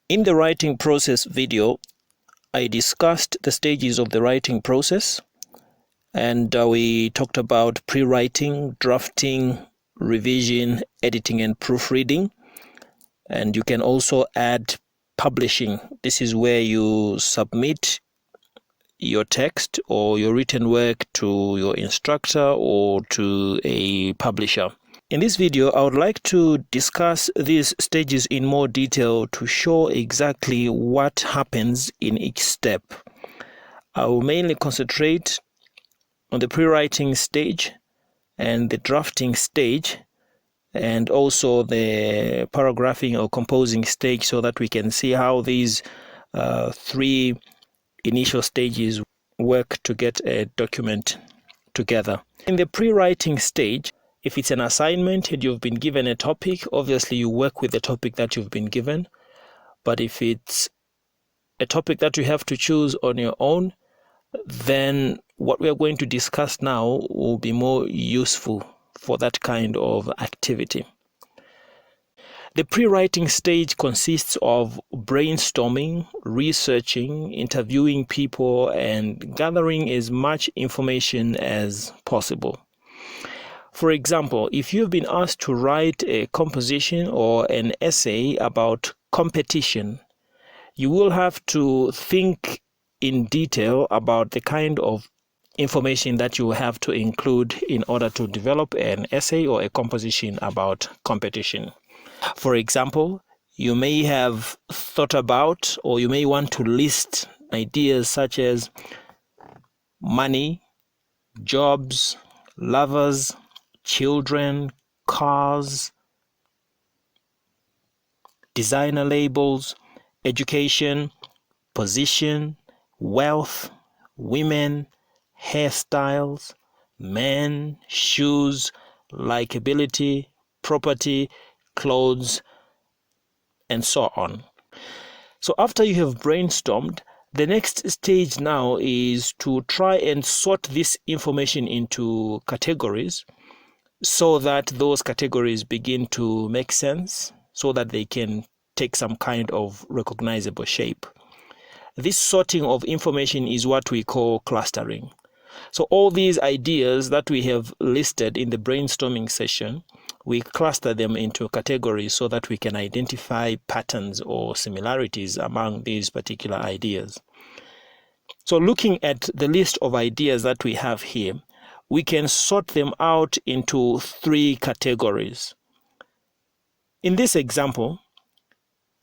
In the writing process video, I discussed the stages of the writing process, and we talked about pre-writing, drafting, revision, editing, and proofreading. And you can also add publishing. This is where you submit your text or your written work to your instructor or to a publisher. In this video, I would like to discuss these stages in more detail to show exactly what happens in each step. I will mainly concentrate on the pre-writing stage and the drafting stage, and also the paragraphing or composing stage, so that we can see how these three initial stages work to get a document together. In the pre-writing stage, if it's an assignment and you've been given a topic, obviously you work with the topic that you've been given. But if it's a topic that you have to choose on your own, then what we are going to discuss now will be more useful for that kind of activity. The pre-writing stage consists of brainstorming, researching, interviewing people, and gathering as much information as possible. For example, if you've been asked to write a composition or an essay about competition, you will have to think in detail about the kind of information that you have to include in order to develop an essay or a composition about competition. For example, you may have thought about, or you may want to list ideas such as money, jobs, lovers, children, cars, designer labels, education, position, wealth, women, hairstyles, men, shoes, likability, property, clothes, and so on. So after you have brainstormed, the next stage now is to try and sort this information into categories, so that those categories begin to make sense, so that they can take some kind of recognizable shape. This sorting of information is what we call clustering. So all these ideas that we have listed in the brainstorming session, we cluster them into categories so that we can identify patterns or similarities among these particular ideas. So looking at the list of ideas that we have here, we can sort them out into three categories. In this example,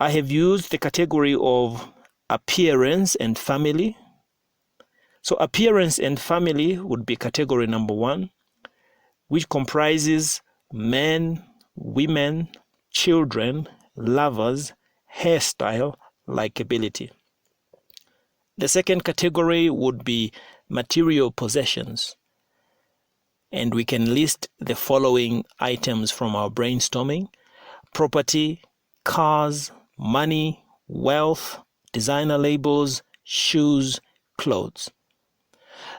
I have used the category of appearance and family. So appearance and family would be category number 1, which comprises men, women, children, lovers, hairstyle, likability. The second category would be material possessions. And we can list the following items from our brainstorming: property, cars, money, wealth, designer labels, shoes, clothes.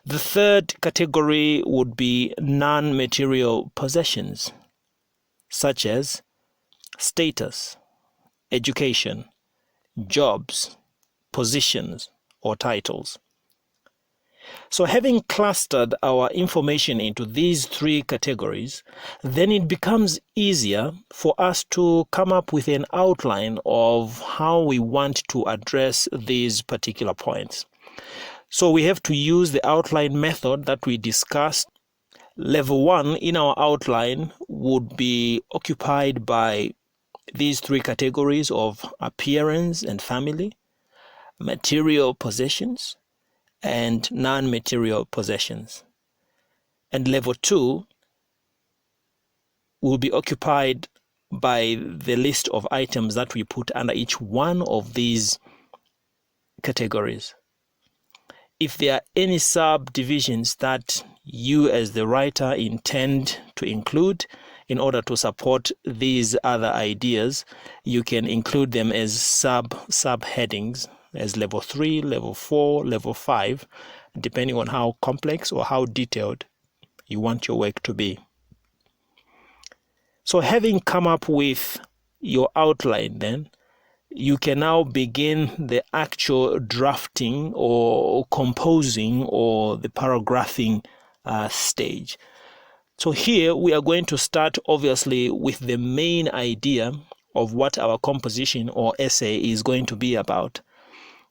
The third category would be non-material possessions, such as status, education, jobs, positions, or titles. So having clustered our information into these three categories, then it becomes easier for us to come up with an outline of how we want to address these particular points. So we have to use the outline method that we discussed. Level 1 in our outline would be occupied by these three categories of appearance and family, material possessions, and non-material possessions. And level 2 will be occupied by the list of items that we put under each one of these categories. If there are any subdivisions that you as the writer intend to include in order to support these other ideas, you can include them as subheadings, as level 3, level 4, level 5, depending on how complex or how detailed you want your work to be. So having come up with your outline, then you can now begin the actual drafting or composing or the paragraphing stage. So here we are going to start obviously with the main idea of what our composition or essay is going to be about.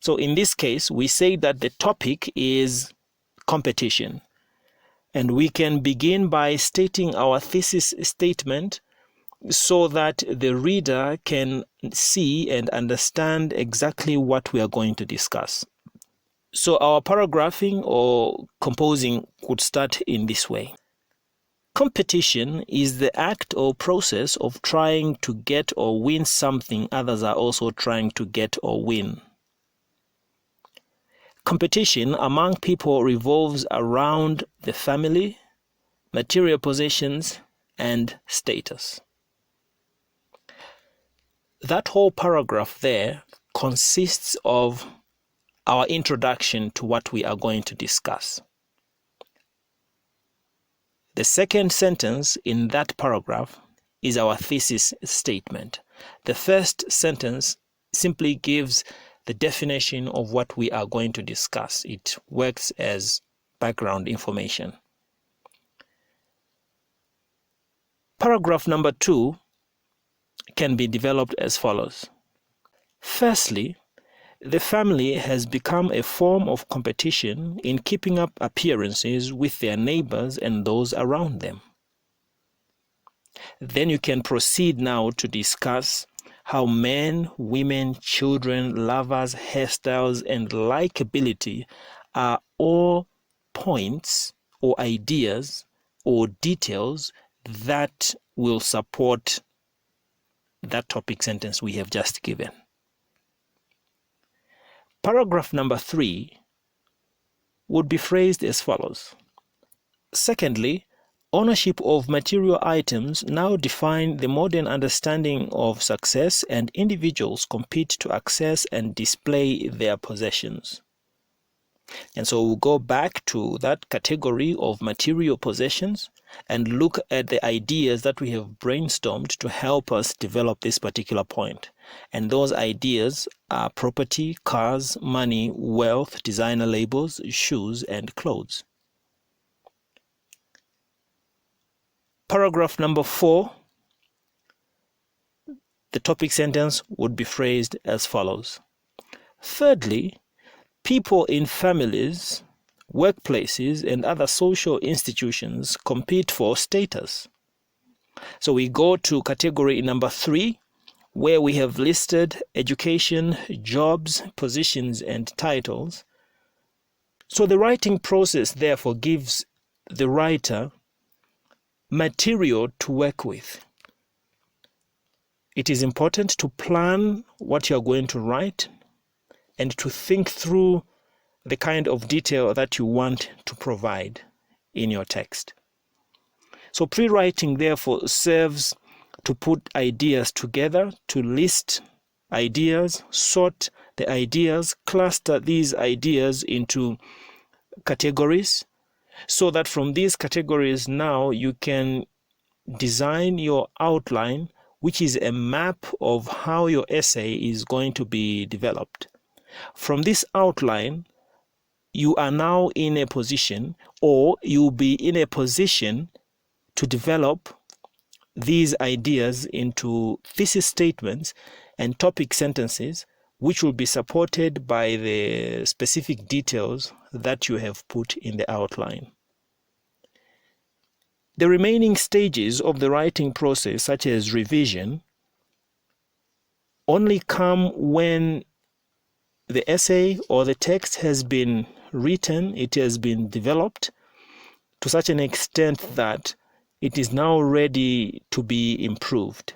So in this case, we say that the topic is competition. And we can begin by stating our thesis statement so that the reader can see and understand exactly what we are going to discuss. So our paragraphing or composing could start in this way. Competition is the act or process of trying to get or win something others are also trying to get or win. Competition among people revolves around the family, material possessions, and status. That whole paragraph there consists of our introduction to what we are going to discuss. The second sentence in that paragraph is our thesis statement. The first sentence simply gives the definition of what we are going to discuss. It works as background information. Paragraph number 2 can be developed as follows. Firstly, the family has become a form of competition in keeping up appearances with their neighbors and those around them. Then you can proceed now to discuss how men, women, children, lovers, hairstyles, and likability are all points or ideas or details that will support that topic sentence we have just given. Paragraph number 3 would be phrased as follows. Secondly, ownership of material items now define the modern understanding of success, and individuals compete to access and display their possessions. And so we'll go back to that category of material possessions and look at the ideas that we have brainstormed to help us develop this particular point. And those ideas are property, cars, money, wealth, designer labels, shoes, and clothes. Paragraph number 4, the topic sentence would be phrased as follows. Thirdly, people in families, workplaces, and other social institutions compete for status. So we go to category number 3, where we have listed education, jobs, positions, and titles. So the writing process therefore gives the writer material to work with. It is important to plan what you are going to write and to think through the kind of detail that you want to provide in your text. So pre-writing therefore serves to put ideas together, to list ideas, sort the ideas, cluster these ideas into categories, so that from these categories now you can design your outline, which is a map of how your essay is going to be developed. From this outline, you are now in a position, or you'll be in a position to develop these ideas into thesis statements and topic sentences, which will be supported by the specific details that you have put in the outline. The remaining stages of the writing process, such as revision, only come when the essay or the text has been written, it has been developed to such an extent that it is now ready to be improved.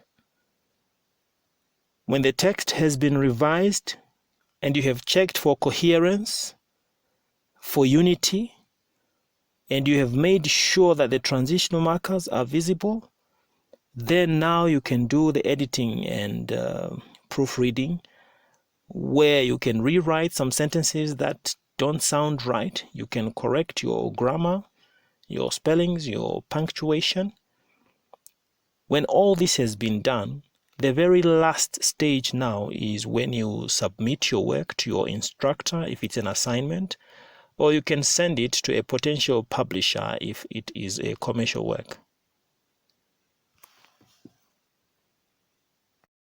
When the text has been revised and you have checked for coherence, for unity, and you have made sure that the transitional markers are visible, then now you can do the editing and proofreading, where you can rewrite some sentences that don't sound right. You can correct your grammar, your spellings, your punctuation. When all this has been done, The very last stage now is when you submit your work to your instructor if it's an assignment, or you can send it to a potential publisher if it is a commercial work.